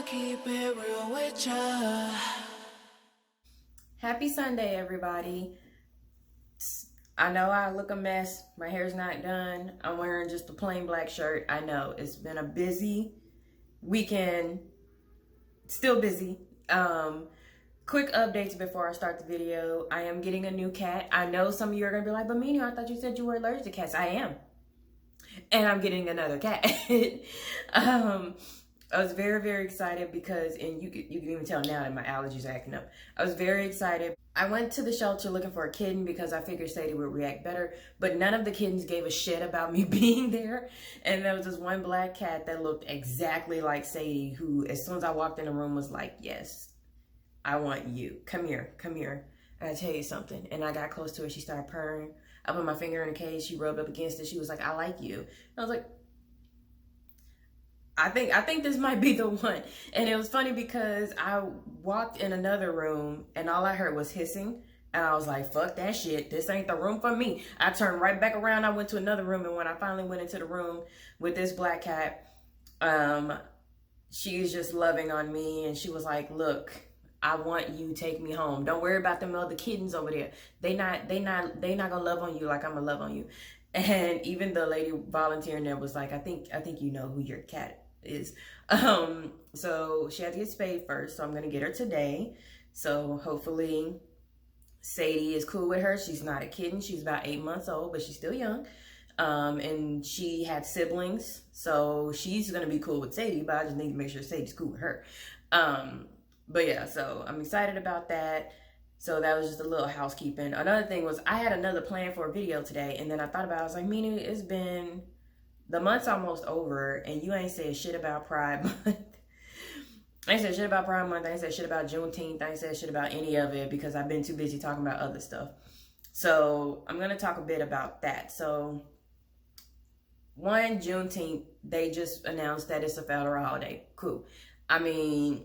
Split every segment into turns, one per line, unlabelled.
keep it real with ya.
Happy Sunday, everybody. I know I look a mess. My hair's not done. I'm wearing just a plain black shirt. I know it's been a busy weekend. Still busy. Quick updates before I start the video. I am getting a new cat. I know some of you are going to be like, but Mino, I thought you said you were allergic to cats. I am. And I'm getting another cat. I was very, very excited because, and you can even tell now that my allergies are acting up. I was very excited. I went to the shelter looking for a kitten because I figured Sadie would react better, but none of the kittens gave a shit about me being there. And there was this one black cat that looked exactly like Sadie, who, as soon as I walked in the room, was like, yes, I want you. Come here, come here. I gotta tell you something. And I got close to her. She started purring. I put my finger in the cage. She rubbed up against it. She was like, I like you. And I was like, I think this might be the one. And it was funny because I walked in another room and all I heard was hissing. And I was like, fuck that shit. This ain't the room for me. I turned right back around. I went to another room. And when I finally went into the room with this black cat, she was just loving on me. And she was like, look, I want you, take me home. Don't worry about them other kittens over there. They not gonna love on you like I'm gonna love on you. And even the lady volunteering there was like, I think you know who your cat is. So she had to get spayed first, so I'm gonna get her today. So hopefully Sadie is cool with her. She's not a kitten. She's about 8 months old, but she's still young. And she had siblings, so she's gonna be cool with Sadie, but I just need to make sure Sadie's cool with her. But yeah, so I'm excited about that. So that was just a little housekeeping. Another thing was I had another plan for a video today, and then I thought about it. I was like, Mina, it's been, the month's almost over, and you ain't said shit about Pride Month. I ain't said shit about Pride Month. I ain't said shit about Juneteenth. I ain't said shit about any of it because I've been too busy talking about other stuff. So I'm going to talk a bit about that. So one, Juneteenth, they just announced that it's a federal holiday. Cool. I mean,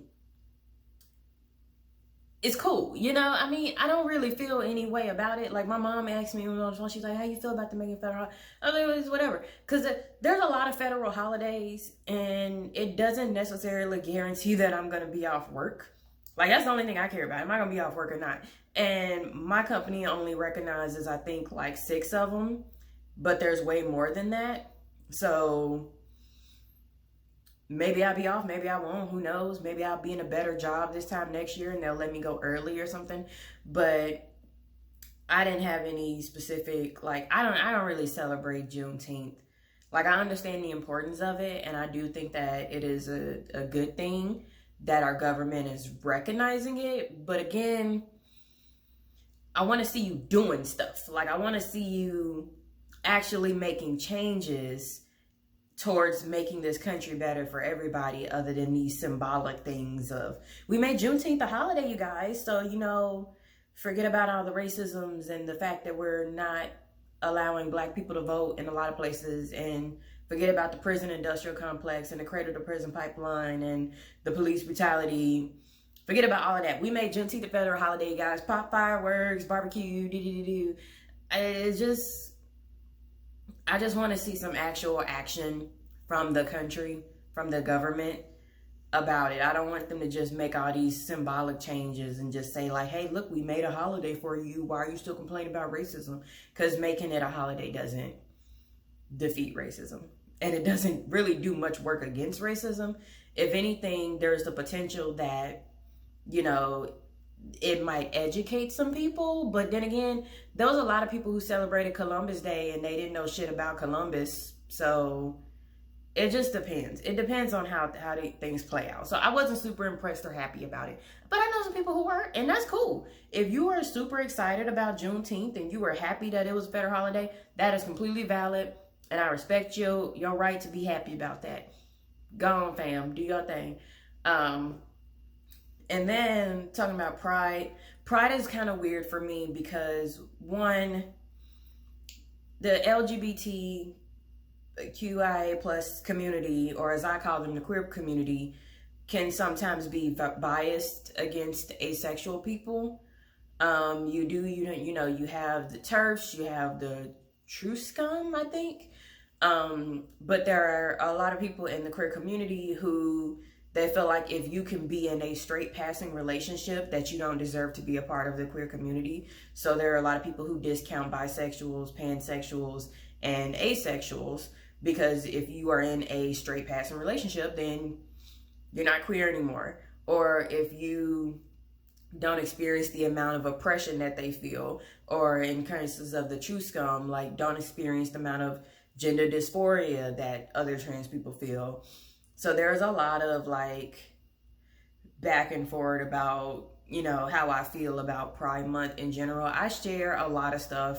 it's cool, you know. I mean, I don't really feel any way about it. Like my mom asked me on the phone, she's like, "How you feel about the making federal?" I was like, "It's whatever," because there's a lot of federal holidays, and it doesn't necessarily guarantee that I'm gonna be off work. Like that's the only thing I care about. Am I gonna be off work or not? And my company only recognizes, I think, like 6 of them, but there's way more than that. So maybe I'll be off, maybe I won't, who knows? Maybe I'll be in a better job this time next year and they'll let me go early or something. But I didn't have any specific, like, I don't really celebrate Juneteenth. Like, I understand the importance of it, and I do think that it is a good thing that our government is recognizing it. But again, I want to see you doing stuff. Like, I want to see you actually making changes towards making this country better for everybody, other than these symbolic things of, we made Juneteenth a holiday, you guys, so, you know, forget about all the racisms and the fact that we're not allowing black people to vote in a lot of places, and forget about the prison industrial complex and the cradle to prison pipeline and the police brutality. Forget about all of that. We made Juneteenth a federal holiday, you guys. Pop fireworks, barbecue, do. It's just, I just want to see some actual action from the country, from the government about it. I don't want them to just make all these symbolic changes and just say like, hey, look, we made a holiday for you. Why are you still complaining about racism? Because making it a holiday doesn't defeat racism. And it doesn't really do much work against racism. If anything, there's the potential that, you know, it might educate some people. But then again, there was a lot of people who celebrated Columbus Day and they didn't know shit about Columbus. So it just depends. It depends on how things play out. So I wasn't super impressed or happy about it. But I know some people who were, and that's cool. If you are super excited about Juneteenth and you were happy that it was a federal holiday, that is completely valid. And I respect your right to be happy about that. Go on, fam. Do your thing. And then talking about Pride. Pride is kind of weird for me because, one, the LGBTQIA plus community, or as I call them, the queer community, can sometimes be biased against asexual people. You have the TERFs, you have the True Scum, I think. But there are a lot of people in the queer community who They feel like if you can be in a straight passing relationship, that you don't deserve to be a part of the queer community. So there are a lot of people who discount bisexuals, pansexuals, and asexuals, because if you are in a straight passing relationship, then you're not queer anymore. Or if you don't experience the amount of oppression that they feel, or in cases of the true scum, like don't experience the amount of gender dysphoria that other trans people feel. So there's a lot of like back and forth about, you know, how I feel about Pride Month in general. I share a lot of stuff,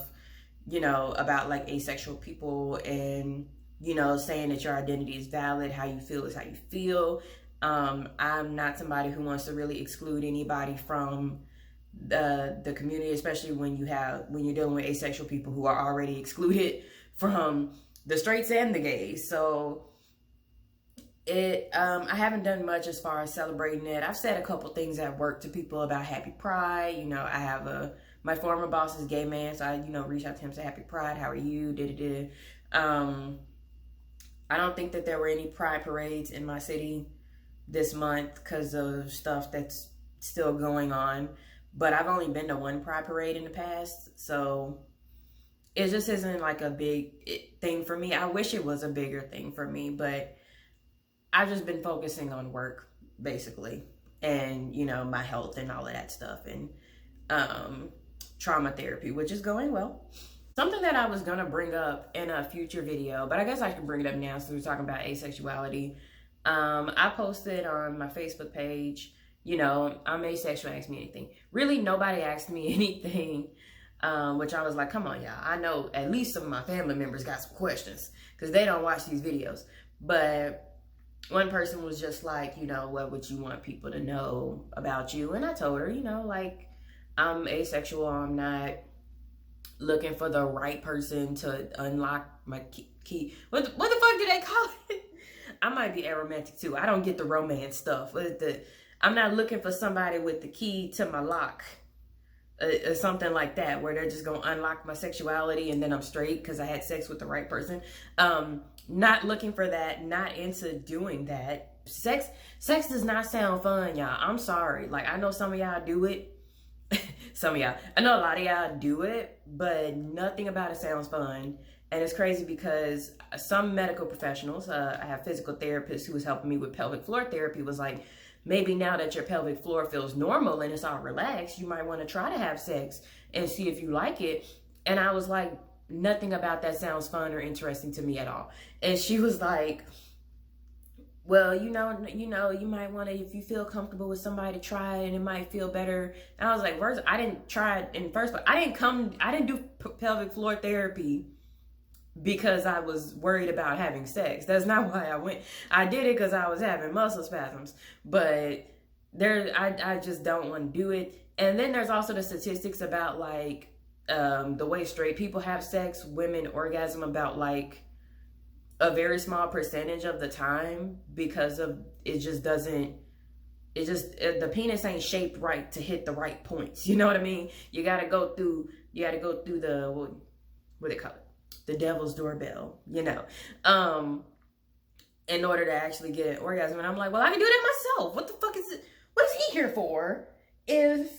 you know, about like asexual people, and, you know, saying that your identity is valid, how you feel is how you feel. I'm not somebody who wants to really exclude anybody from the community, especially when you're dealing with asexual people who are already excluded from the straights and the gays. So I haven't done much as far as celebrating it. I've said a couple things at work to people about Happy Pride. You know, I have my former boss is a gay man, so I, you know, reach out to him and say Happy Pride, how are you? I don't think that there were any pride parades in my city this month because of stuff that's still going on. But I've only been to one pride parade in the past, so it just isn't like a big thing for me. I wish it was a bigger thing for me, but I've just been focusing on work, basically, and, you know, my health and all of that stuff, and trauma therapy, which is going well. Something that I was going to bring up in a future video, but I guess I can bring it up now since we're talking about asexuality. I posted on my Facebook page, you know, I'm asexual, ask me anything. Really, nobody asked me anything, which I was like, come on, y'all. I know at least some of my family members got some questions because they don't watch these videos. But one person was just like, you know, what would you want people to know about you? And I told her, you know, like, I'm asexual. I'm not looking for the right person to unlock my key. What the fuck do they call it? I might be aromantic too. I don't get the romance stuff. I'm not looking for somebody with the key to my lock. Or something like that, where they're just going to unlock my sexuality and then I'm straight because I had sex with the right person. Not looking for that, not into doing that. Sex does not sound fun, y'all. I'm sorry. Like, I know some of y'all do it. Some of y'all. I know a lot of y'all do it, but nothing about it sounds fun. And it's crazy because some medical professionals, I have physical therapists who was helping me with pelvic floor therapy, was like, maybe now that your pelvic floor feels normal and it's all relaxed, you might want to try to have sex and see if you like it. And I was like, nothing about that sounds fun or interesting to me at all. And she was like, well, you know, you might want to, if you feel comfortable with somebody, try it and it might feel better. And I was like, first, I didn't try it in first, but I didn't do pelvic floor therapy because I was worried about having sex. That's not why I went. I did it because I was having muscle spasms, but I just don't want to do it. And then there's also the statistics about like the way straight people have sex, women orgasm about like a very small percentage of the time because of the penis ain't shaped right to hit the right points. You know what I mean? You got to go through the, what they call it? The devil's doorbell, you know, in order to actually get an orgasm. And I'm like, well, I can do that myself. What the fuck is it? What is he here for if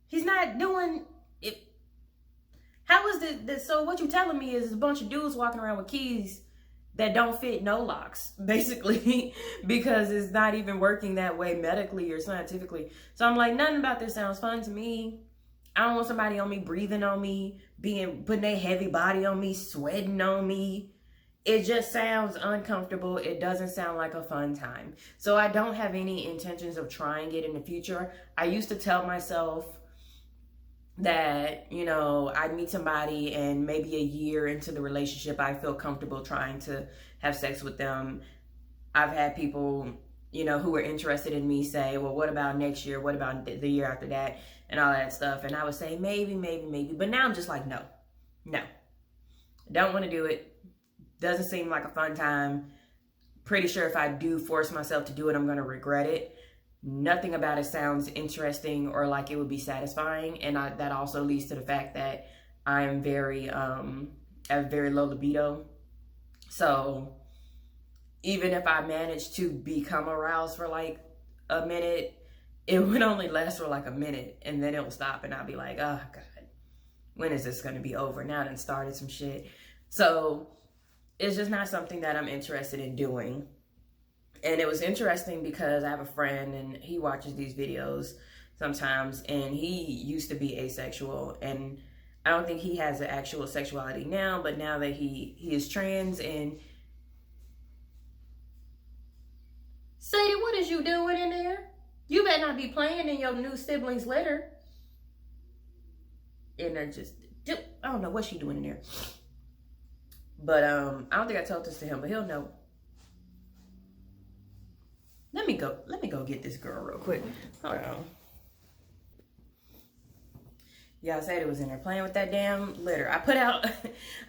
he's not doing it? How is this? So what you telling me is a bunch of dudes walking around with keys that don't fit no locks, basically, because it's not even working that way medically or scientifically. So I'm like, nothing about this sounds fun to me. I don't want somebody on me, breathing on me, putting their heavy body on me, sweating on me. It just sounds uncomfortable. It doesn't sound like a fun time. So I don't have any intentions of trying it in the future. I used to tell myself that, you know, I'd meet somebody and maybe a year into the relationship, I feel comfortable trying to have sex with them. I've had people, you know, who were interested in me say, well, what about next year? What about the year after that? And all that stuff. And I would say, maybe. But now I'm just like, no. Don't want to do it. Doesn't seem like a fun time. Pretty sure if I do force myself to do it, I'm going to regret it. Nothing about it sounds interesting or like it would be satisfying. And that also leads to the fact that I am have very low libido. So even if I managed to become aroused for like a minute, it would only last for like a minute, and then it will stop, and I'll be like, oh God, when is this going to be over? Now I done started some shit. So it's just not something that I'm interested in doing. And it was interesting because I have a friend and he watches these videos sometimes, and he used to be asexual, and I don't think he has an actual sexuality now, but now that he is trans. And Sadie, what is you doing in there? You better not be playing in your new sibling's litter. And they're just, I don't know what she doing in there. But I don't think I told this to him, but he'll know. Let me go get this girl real quick. Hold on. Y'all said it was in there playing with that damn litter. I put out,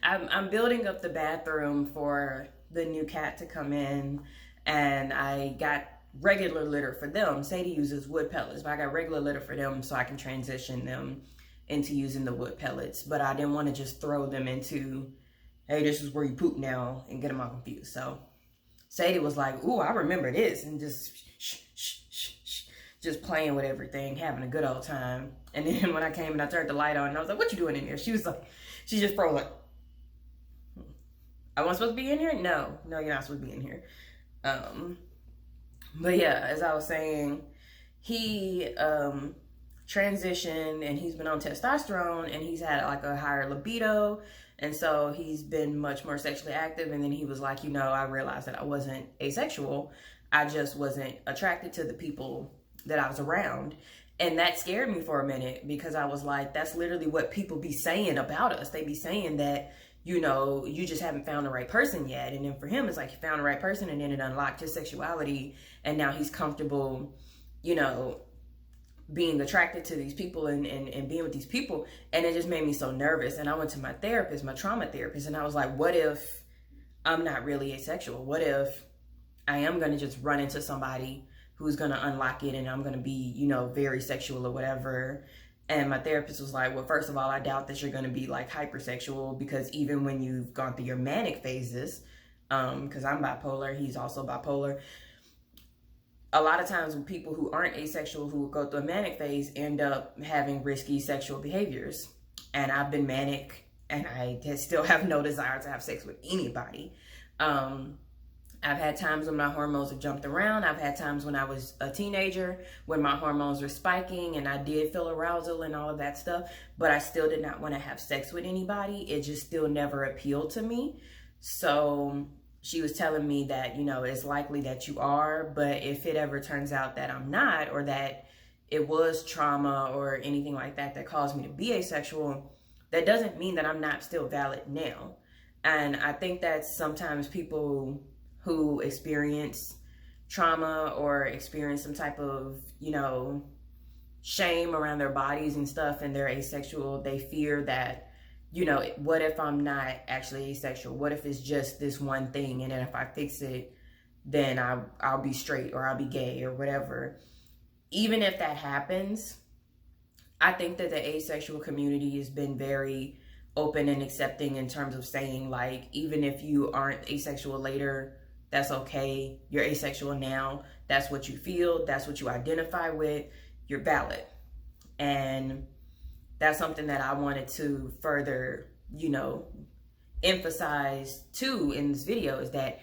I'm building up the bathroom for the new cat to come in, and I got regular litter for them. Sadie uses wood pellets, but I got regular litter for them so I can transition them into using the wood pellets. But I didn't want to just throw them into, hey, this is where you poop now, and get them all confused. So Sadie was like, ooh, I remember this, and just just playing with everything, having a good old time. And then when I came and I turned the light on, and I was like, what you doing in here? She was like, she just froze like, I wasn't supposed to be in here? No, you're not supposed to be in here. But yeah, as I was saying, he transitioned, and he's been on testosterone, and he's had like a higher libido. And so he's been much more sexually active. And then he was like, you know, I realized that I wasn't asexual. I just wasn't attracted to the people that I was around. And that scared me for a minute, because I was like, that's literally what people be saying about us. They be saying that, you know, you just haven't found the right person yet. And then for him, it's like he found the right person, and then it unlocked his sexuality. And now he's comfortable, you know, being attracted to these people and being with these people. And it just made me so nervous. And I went to my therapist, my trauma therapist, and I was like, what if I'm not really asexual? What if I am going to just run into somebody who's going to unlock it, and I'm going to be, you know, very sexual or whatever? And my therapist was like, well, first of all, I doubt that you're going to be like hypersexual, because even when you've gone through your manic phases, because I'm bipolar, he's also bipolar, a lot of times when people who aren't asexual, who go through a manic phase, end up having risky sexual behaviors. And I've been manic, and I still have no desire to have sex with anybody. I've had times when my hormones have jumped around. I've had times when I was a teenager when my hormones were spiking, and I did feel arousal and all of that stuff, but I still did not want to have sex with anybody. It just still never appealed to me. So she was telling me that, you know, it's likely that you are, but if it ever turns out that I'm not, or that it was trauma or anything like that that caused me to be asexual, that doesn't mean that I'm not still valid now. And I think that sometimes people who experience trauma or experience some type of, you know, shame around their bodies and stuff, and they're asexual, they fear that, you know, what if I'm not actually asexual? What if it's just this one thing, and then if I fix it, then I'll be straight, or I'll be gay, or whatever. Even if that happens, I think that the asexual community has been very open and accepting in terms of saying, like, even if you aren't asexual later, that's okay. You're asexual now. That's what you feel. That's what you identify with. You're valid. And that's something that I wanted to further, you know, emphasize too in this video, is that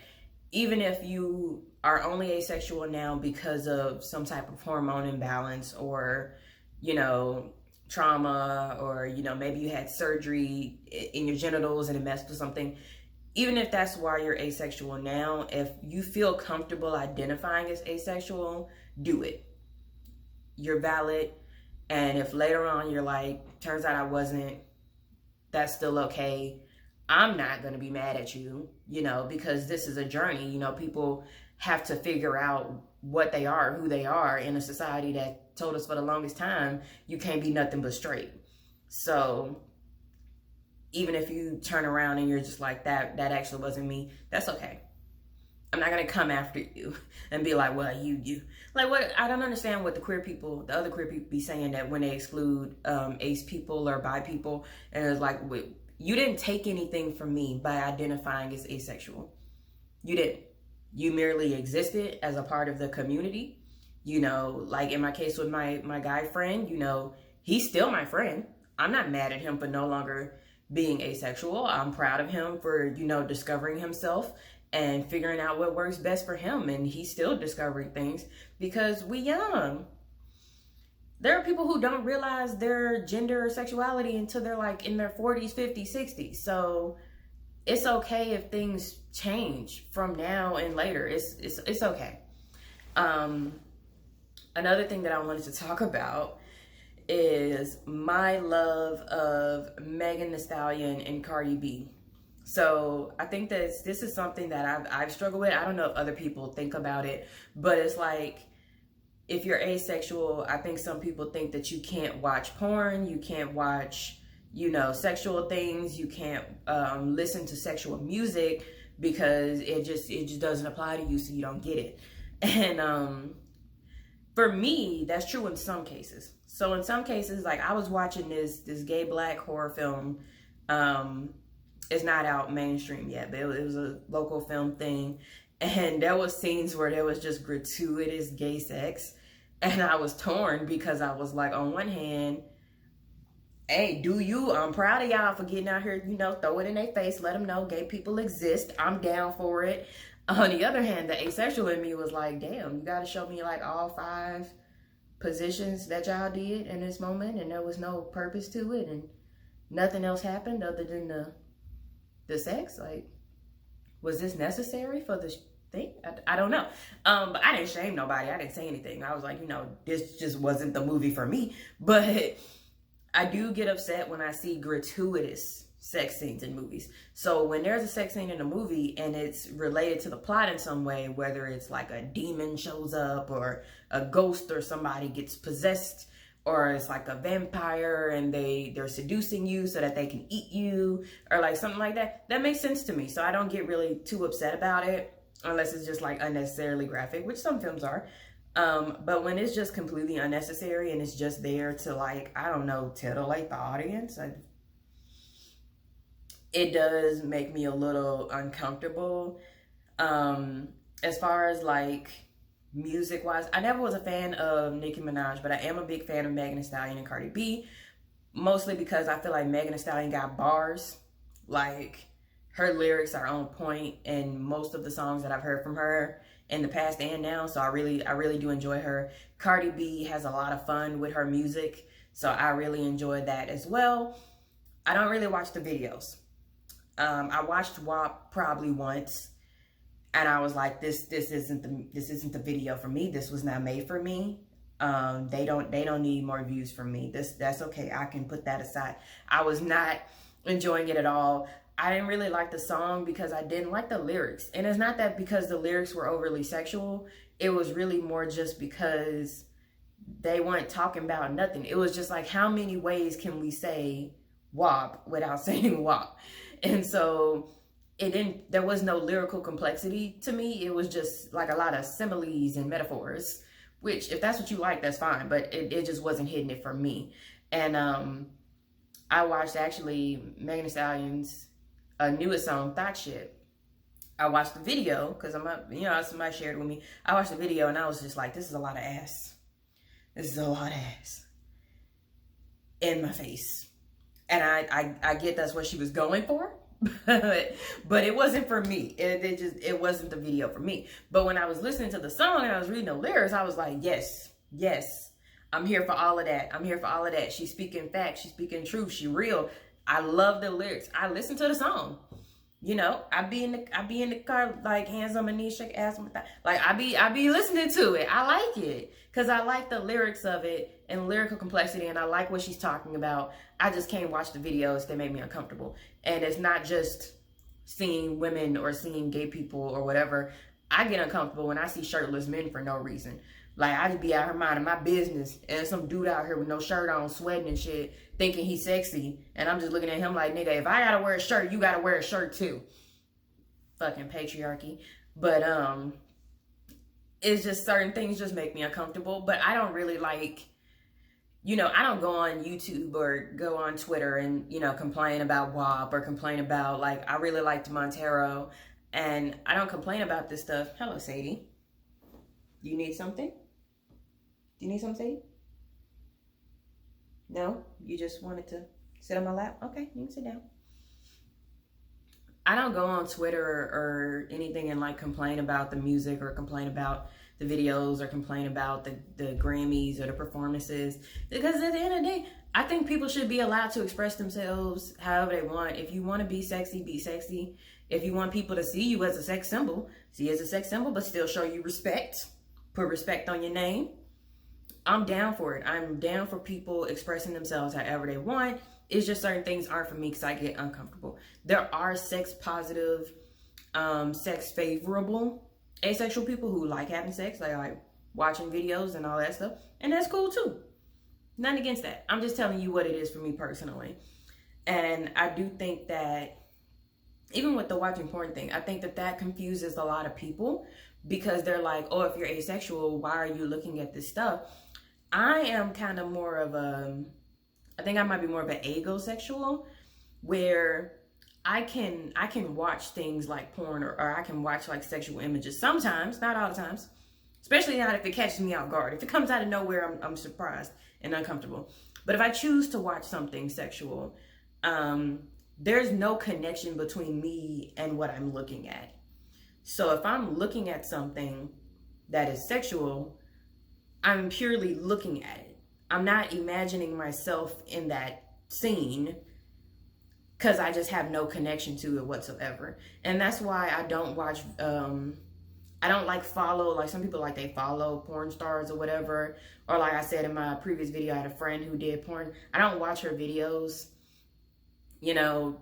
even if you are only asexual now because of some type of hormone imbalance, or, you know, trauma, or, you know, maybe you had surgery in your genitals and it messed with something, even if that's why you're asexual now, if you feel comfortable identifying as asexual, do it. You're valid. And if later on you're like, turns out I wasn't, that's still okay. I'm not going to be mad at you, you know, because this is a journey. You know, people have to figure out what they are, who they are, in a society that told us for the longest time, you can't be nothing but straight. So even if you turn around and you're just like, that actually wasn't me, that's okay. I'm not going to come after you and be like, well, you. Like, what? I don't understand what the other queer people be saying, that when they exclude ace people or bi people, and it's like, wait, you didn't take anything from me by identifying as asexual. You didn't. You merely existed as a part of the community. You know, like in my case with my guy friend, you know, he's still my friend. I'm not mad at him for no longer being asexual. I'm proud of him for, you know, discovering himself and figuring out what works best for him. And he's still discovering things because we young. There are people who don't realize their gender or sexuality until they're like in their 40s, 50s, 60s. So it's okay if things change from now and later. It's okay. Another thing that I wanted to talk about is my love of Megan Thee Stallion and Cardi B. So I think that this is something that I've struggled with. I don't know if other people think about it, but it's like, if you're asexual, I think some people think that you can't watch porn, you can't watch, you know, sexual things, you can't listen to sexual music because it just doesn't apply to you, so you don't get it. And for me, that's true in some cases. So in some cases, like I was watching this gay black horror film. It's not out mainstream yet, but it was a local film thing. And there was scenes where there was just gratuitous gay sex. And I was torn because I was like, on one hand, hey, do you? I'm proud of y'all for getting out here, you know, throw it in their face, let them know gay people exist. I'm down for it. On the other hand, the asexual in me was like, damn, you got to show me like all 5 positions that y'all did in this moment. And there was no purpose to it. And nothing else happened other than the sex. Like, was this necessary for the thing? I don't know. But I didn't shame nobody. I didn't say anything. I was like, you know, this just wasn't the movie for me. But I do get upset when I see gratuitous sex scenes in movies. So when there's a sex scene in a movie and it's related to the plot in some way, whether it's like a demon shows up or a ghost or somebody gets possessed, or it's like a vampire and they're seducing you so that they can eat you, or like something like that, that makes sense to me. So I don't get really too upset about it unless it's just like unnecessarily graphic, which some films are. But when it's just completely unnecessary and it's just there to like, I don't know, titillate the audience, it does make me a little uncomfortable. As far as like music wise, I never was a fan of Nicki Minaj, but I am a big fan of Megan Thee Stallion and Cardi B, mostly because I feel like Megan Thee Stallion got bars. Like, her lyrics are on point in most of the songs that I've heard from her in the past and now. So I really do enjoy her. Cardi B has a lot of fun with her music, so I really enjoy that as well. I don't really watch the videos. I watched WAP probably once, and I was like, this isn't the video for me. This was not made for me. They don't need more views from me. That's okay. I can put that aside. I was not enjoying it at all. I didn't really like the song because I didn't like the lyrics. And it's not that because the lyrics were overly sexual. It was really more just because they weren't talking about nothing. It was just like, how many ways can we say WAP without saying WAP? And so there was no lyrical complexity to me. It was just like a lot of similes and metaphors, which if that's what you like, that's fine. But it just wasn't hitting it for me. And I watched actually Megan Thee Stallion's newest song, Thought Shit. I watched the video because somebody shared it with me. I watched the video and I was just like, this is a lot of ass. This is a lot of ass in my face. And I get that's what she was going for, but it wasn't for me. It wasn't the video for me. But when I was listening to the song and I was reading the lyrics, I was like, yes, I'm here for all of that. I'm here for all of that. She's speaking facts. She's speaking truth. She real. I love the lyrics. I listen to the song. You know, I be in the car, like hands on my knees, shake ass on my thigh. Like I be listening to it. I like it because I like the lyrics of it and lyrical complexity, and I like what she's talking about. I just can't watch the videos. They make me uncomfortable. And it's not just seeing women or seeing gay people or whatever. I get uncomfortable when I see shirtless men for no reason. Like, I just be out here minding my business, and some dude out here with no shirt on, sweating and shit, thinking he's sexy, and I'm just looking at him like, nigga, if I gotta wear a shirt, you gotta wear a shirt too. Fucking patriarchy. But, it's just certain things just make me uncomfortable, but I don't really like, I don't go on YouTube or go on Twitter and, complain about WAP or complain about, like, I really liked Montero. And I don't complain about this stuff. Hello, Sadie. You need something? Do you need something, Sadie? No? You just wanted to sit on my lap? Okay, you can sit down. I don't go on Twitter or anything and like complain about the music or complain about the videos or complain about the Grammys or the performances, because at the end of the day, I think people should be allowed to express themselves however they want. If you want to be sexy, be sexy. If you want people to see you as a sex symbol, see you as a sex symbol, but still show you respect. Put respect on your name. I'm down for it. I'm down for people expressing themselves however they want. It's just certain things aren't for me because I get uncomfortable. There are sex positive, sex favorable asexual people who like having sex. They like watching videos and all that stuff. And that's cool too. Nothing against that. I'm just telling you what it is for me personally. And I do think that even with the watching porn thing, I think that that confuses a lot of people because they're like, oh, if you're asexual, why are you looking at this stuff? I am kind of more of a, I think I might be more of an agosexual, where I can watch things like porn or I can watch like sexual images sometimes, not all the times, especially not if it catches me off guard. If it comes out of nowhere, I'm surprised and uncomfortable. But if I choose to watch something sexual, there's no connection between me and what I'm looking at. So if I'm looking at something that is sexual, I'm purely looking at it. I'm not imagining myself in that scene because I just have no connection to it whatsoever. And that's why I don't watch, I don't like follow, like some people like they follow porn stars or whatever. Or like I said in my previous video, I had a friend who did porn. I don't watch her videos. You know,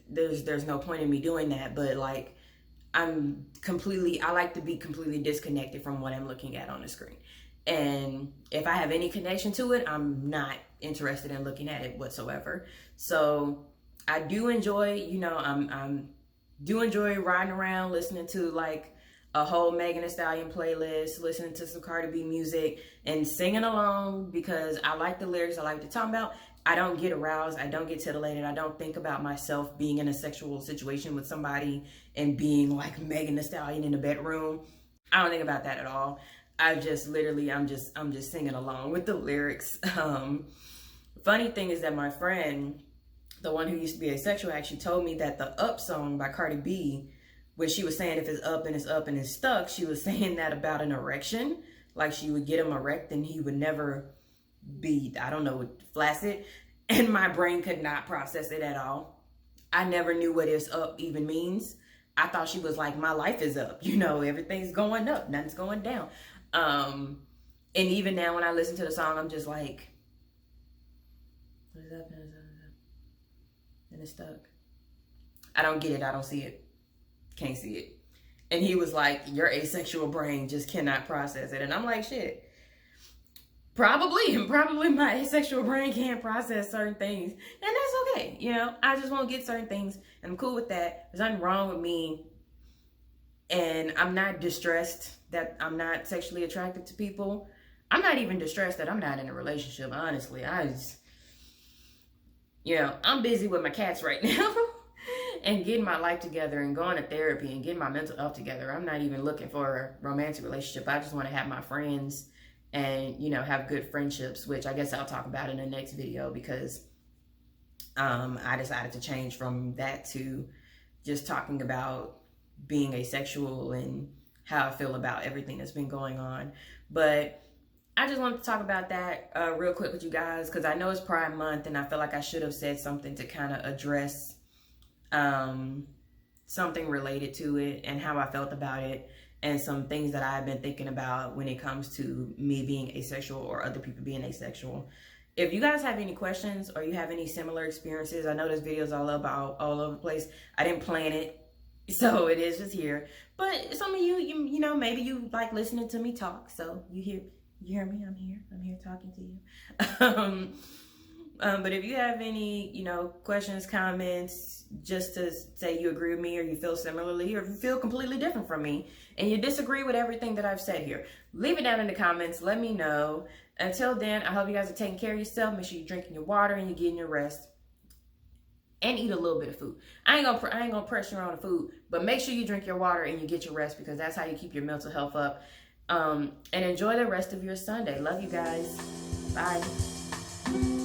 there's no point in me doing that, but like I like to be completely disconnected from what I'm looking at on the screen. And if I have any connection to it, I'm not interested in looking at it whatsoever. So I do enjoy, you know, I'm do enjoy riding around, listening to like a whole Meghan and Stallion playlist, listening to some Cardi B music and singing along because I like the lyrics. I like to talk about. I don't get aroused. I don't get titillated. I don't think about myself being in a sexual situation with somebody and being like Meghan Thee Stallion in the bedroom. I don't think about that at all. I just literally, I'm just singing along with the lyrics. Funny thing is that my friend, the one who used to be asexual, actually told me that the Up song by Cardi B, when she was saying if it's up and it's up and it's stuck, she was saying that about an erection. Like she would get him erect and he would never be, I don't know, flaccid. And my brain could not process it at all. I never knew what "it's up" even means. I thought she was like, my life is up. You know, everything's going up, nothing's going down. And even now when I listen to the song, I'm just like, what is up and it's up and it's stuck. I don't get it. I don't see it. Can't see it. And he was like, your asexual brain just cannot process it. And I'm like, shit. Probably my asexual brain can't process certain things. And that's okay. You know, I just won't get certain things. And I'm cool with that. There's nothing wrong with me. And I'm not distressed that I'm not sexually attracted to people. I'm not even distressed that I'm not in a relationship, honestly. I'm busy with my cats right now and getting my life together and going to therapy and getting my mental health together. I'm not even looking for a romantic relationship. I just want to have my friends and, you know, have good friendships, which I guess I'll talk about in the next video because I decided to change from that to just talking about being asexual and how I feel about everything that's been going on. But I just wanted to talk about that real quick with you guys because I know it's Pride Month and I feel like I should have said something to kind of address something related to it and how I felt about it and some things that I've been thinking about when it comes to me being asexual or other people being asexual. If you guys have any questions or you have any similar experiences, I know this video is all over the place. I didn't plan it, so it is just here. But some of you know, maybe you like listening to me talk, so you hear me. I'm here talking to you. But if you have any, you know, questions, comments, just to say you agree with me or you feel similarly or if you feel completely different from me and you disagree with everything that I've said here, leave it down in the comments. Let me know. Until then, I hope you guys are taking care of yourself. Make sure you're drinking your water and you're getting your rest. and eat a little bit of food. I ain't gonna pressure on the food, but make sure you drink your water and you get your rest, because that's how you keep your mental health up. And enjoy the rest of your Sunday. Love you guys. Bye.